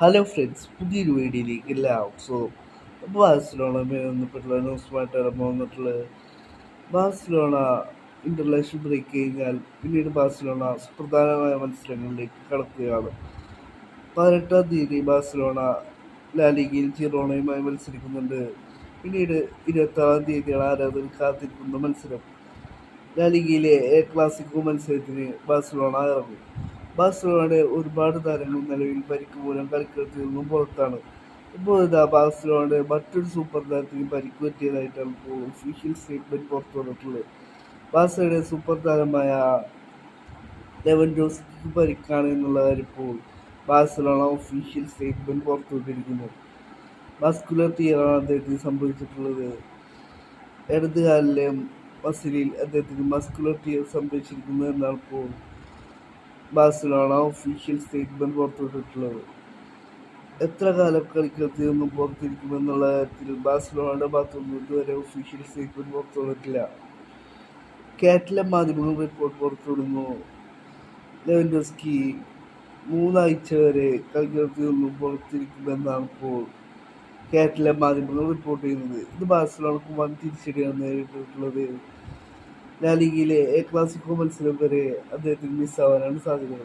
Hello friends, പുതിയൊരു വീഡിയോയിലേക്ക് എല്ലാവർക്കും ബാഴ്സലോണയുമായി ബന്ധപ്പെട്ടുള്ള ന്യൂസുമായിട്ടാണ് വന്നിട്ടുള്ളത്. ബാഴ്സലോണ ഇന്റർനാഷണൽ ബ്രേക്ക് കഴിഞ്ഞാൽ പിന്നീട് ബാഴ്സലോണ സുപ്രധാനമായ മത്സരങ്ങളിലേക്ക് കടക്കുകയാണ്. 18-ാം തീയതി ബാഴ്സലോണ ലാലിഗയിൽ ജിറോണയുമായി മത്സരിക്കുന്നുണ്ട്. പിന്നീട് 26-ാം തീയതിയാണ് ആരാധകർ കാത്തിരിക്കുന്ന മത്സരം. ലാലിഗയിലെ എ ക്ലാസിക്കോ മത്സരത്തിന് ബാഴ്സലോണ ഇറങ്ങും. ബാഴ്സലോണയുടെ ഒരുപാട് താരങ്ങൾ നിലവിൽ പരിക്ക് മൂലം കളിക്കളത്തിൽ നിന്നും പുറത്താണ്. ഇപ്പോൾ ഇതാ ബാഴ്സലോണയുടെ മറ്റൊരു സൂപ്പർ താരത്തിന് പരിക്ക് പറ്റിയതായിട്ടാണ് ഇപ്പോൾ ഒഫീഷ്യൽ സ്റ്റേറ്റ്മെന്റ് പുറത്തു വന്നിട്ടുള്ളത്. ബാഴ്സയുടെ സൂപ്പർ താരമായ ലെവൻഡോസ്കിക്ക് പരിക്കാണ് എന്നുള്ള കാര്യം ഇപ്പോൾ ബാഴ്സലോണ ഒഫീഷ്യൽ സ്റ്റേറ്റ്മെന്റ് പുറത്തുവിട്ടിരിക്കുന്നു. മസ്കുലർ ടീയറാണ് അദ്ദേഹത്തിന് സംഭവിച്ചിട്ടുള്ളത്. ഇടതുകാലിലെ മസിലിൽ അദ്ദേഹത്തിന് മസ്കുലർ ടീയർ സംഭവിച്ചിരിക്കുന്നു എന്നാണ് ഇപ്പോൾ ബാഴ്സലോണ ഒഫീഷ്യൽ സ്റ്റേറ്റ്മെന്റ് പുറത്തുവിട്ടിട്ടുള്ളത്. എത്ര കാലം കളിക്കളത്തിൽ നിന്നും പുറത്തിരിക്കുമെന്നുള്ള കാര്യത്തിൽ ബാഴ്സലോണയുടെ ഭാഗത്തുനിന്നും ഇതുവരെ ഒഫീഷ്യൽ സ്റ്റേറ്റ്മെന്റ് പുറത്തു വന്നിട്ടില്ല. കാറ്റലൻ മാധ്യമങ്ങൾ റിപ്പോർട്ട് പുറത്തുവിടുന്നു. ലെവൻഡോസ്കി 3 ആഴ്ച വരെ കളിക്കളത്തിൽ നിന്നും പുറത്തിരിക്കുമെന്നാണ് ഇപ്പോൾ കാറ്റലൻ മാധ്യമങ്ങൾ റിപ്പോർട്ട് ചെയ്യുന്നത്. ഇത് ബാഴ്സലോണക്ക് വൻ തിരിച്ചടിയാണ് നേരിട്ടിട്ടുള്ളത്. ലാലിഗയിലെ എ ക്ലാസിക്കോ മത്സരം വരെ അദ്ദേഹത്തിന് മിസ്സാവാനാണ് സാധ്യത.